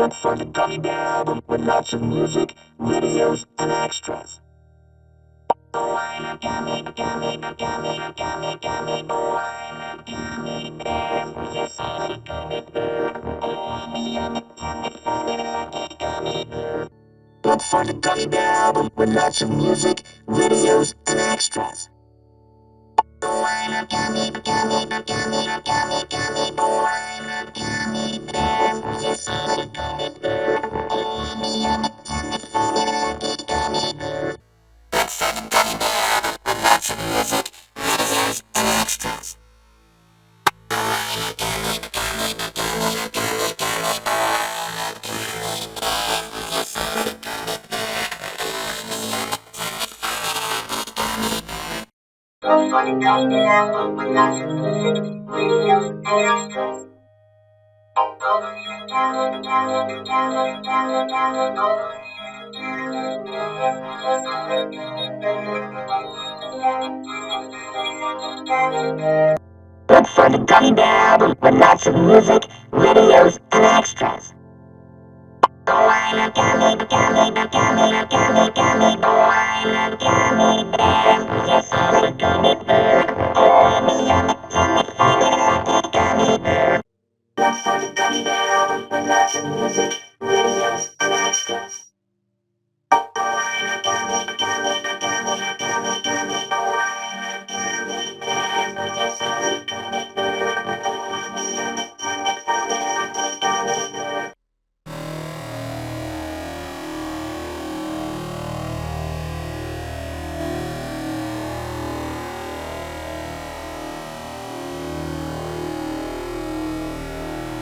Look for the Gummy Bear album with lots of music, videos, and extras. Oh, I'm a gummy, gummy, gummy, gummy, gummy boy. I'm a gummy bear. Yes, I'm a gummy bear. Oh, I'm a gummy, funny, lucky gummy bear. Look for the Gummy Bear album with lots of music, videos, and extras. Oh, I'm a gummy, gummy, gummy, gummy, gummy boy. I'm a gummy bear. Yes, I'm a gummy bear. Oh, I'm a gummy, funny, lucky gummy bear. Look for the Gummy Bear album with lots of music, videos, and extras. Oh, I'm a gummy, gummy, gummy, gummy, gummy boy. I'm a gummy bear. Yes, I'm a gummy bear. Look for the Gummy Bear album with lots of music, videos, and extras. Oh, I'm a gummy, gummy, gummy, gummy, gummy boy. I'm a gummy bear. Yes, I'm a gummy bear. Oh, I'm a gummy bear. Look for the Gummy Bear album with lots of music, videos, and extras. Oh, I'm a gummy, gummy, gummy, gummy, gummy boy. I'm a gummy bear. Yes, I'm a gummy bear. Oh, I'm a gummy, funny, lucky gummy bear. Look for the Gummy Bear album with lots of music, videos, and extras. Oh, I'm a gummy, gummy, gummy, gummy, gummy boy. I'm a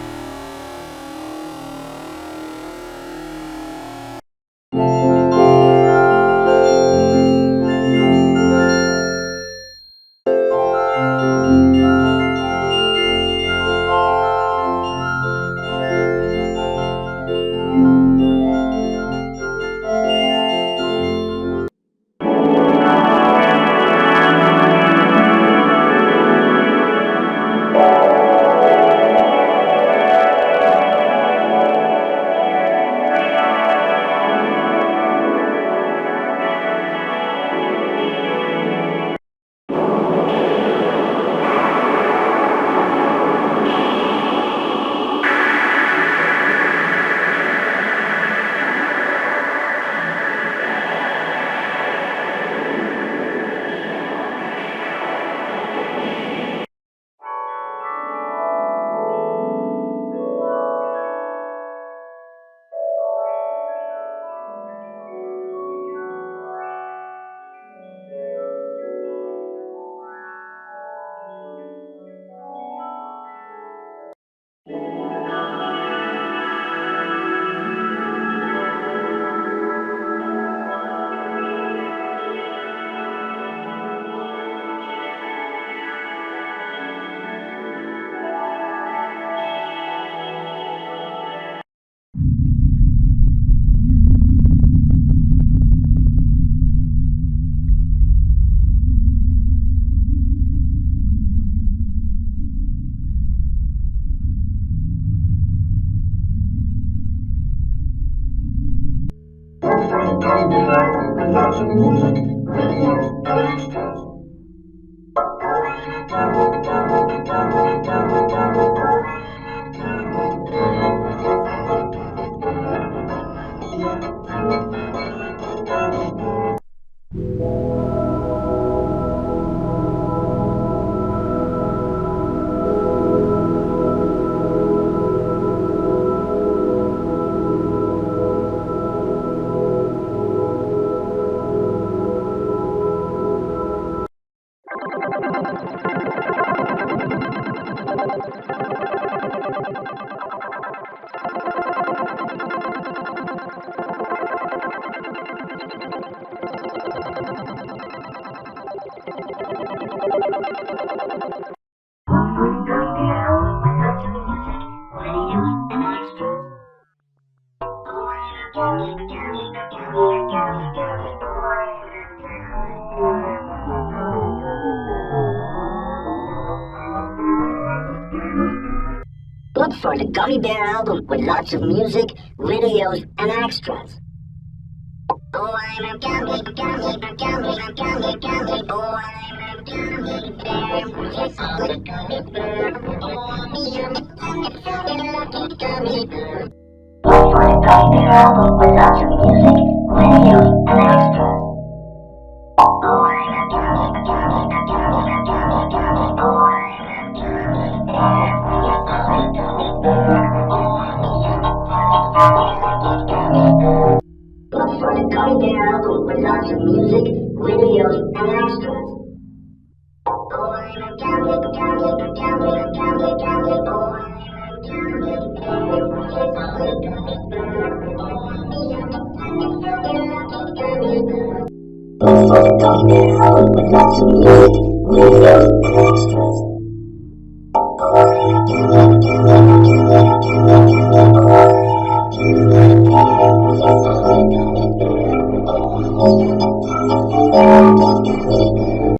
gummy bear. Yes, I'm a gummy bear. Oh, I'm a gummy, funny, lucky gummy bear. Look for the Gummy Bear album with lots of music, videos, and extras. Oh, I'm a gummy, gummy, gummy, gummy, gummy boy. I'm a gummy bear. Yes, I'm a gummy bear. Oh, I'm a gummy, funny, lucky gummy bear. Look for the Gummy Bear album with lots of music, videos, and extras. Oh, I'm a gummy, gummy, a gummy, a gummy, gummy. Oh, I'm a gummy bear. Yes, I'm a gummy bear. Oh, I'm a gummy, lucky gummy bear. Look for the Gummy Bear album with lots of music, videos, and extras. Oh, I'm a gummy, gummy, a gummy, a gummy, gummy. Oh, I'm a gummy bear. Yes, I'm a gummy bear. Oh, I'm a gummy, lucky gummy bear. Look for the Gummy Bear album with lots of music, videos, and extras. Oh, I'm a gummy, gummy, a gummy, a gummy, gummy. Oh, I'm a gummy bear. Yes, I'm a gummy bear. Oh, I'm a lucky gummy bear.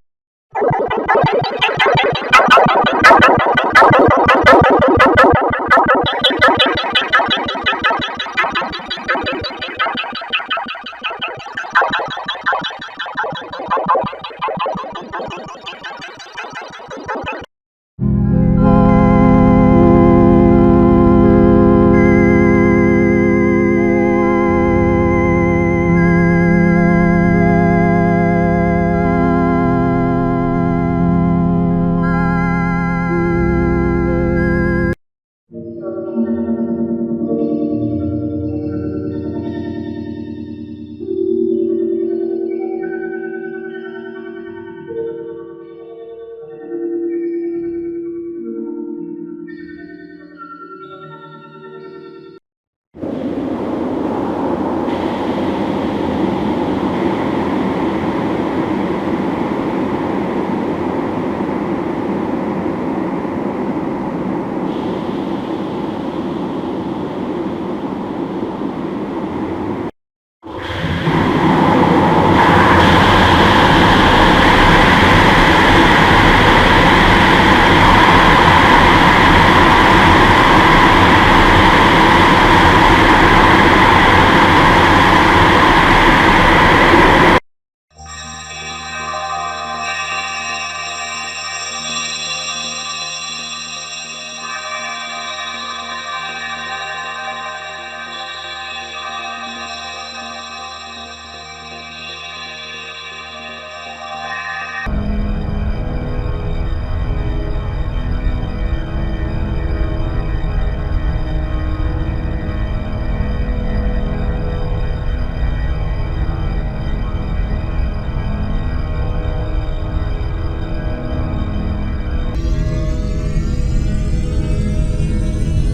Look for the Gummy Bear album with lots of music, videos, and extras.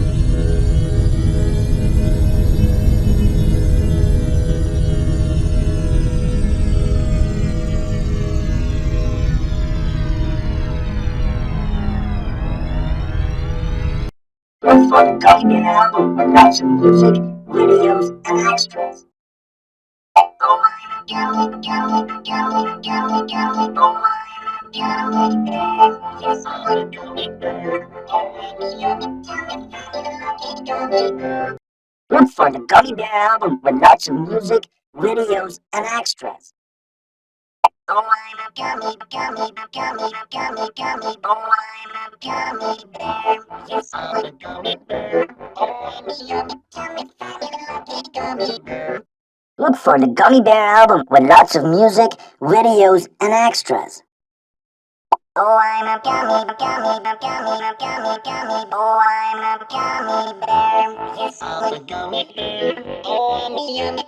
Oh, I'm a gummy, gummy, a gummy, a gummy, gummy. Oh, I'm a gummy bear. Yes, I'm a gummy bear. Oh, I'm a lucky gummy bear. Look for the Gummy Bear album with lots of music, videos, and extras. Oh, I'm a gummy, gummy, a gummy, a gummy, gummy. Oh, I'm a gummy bear. Yes, I'm a gummy bear. Oh, I'm a lucky gummy bear. Look for the Gummy Bear album with lots of music, videos, and extras. Oh, I'm a gummy, gummy, a gummy, a gummy, gummy. Oh, I'm a gummy bear. Yes, I'm a gummy bear. Oh, I'm a lucky gummy bear. Look for the Gummy Bear album with lots of music, videos, and extras. Oh, I'm a gummy, a gummy, a gummy, a gummy, gummy. Oh, I'm a gummy bear. Yes, I'm a gummy bear. Oh, I'm a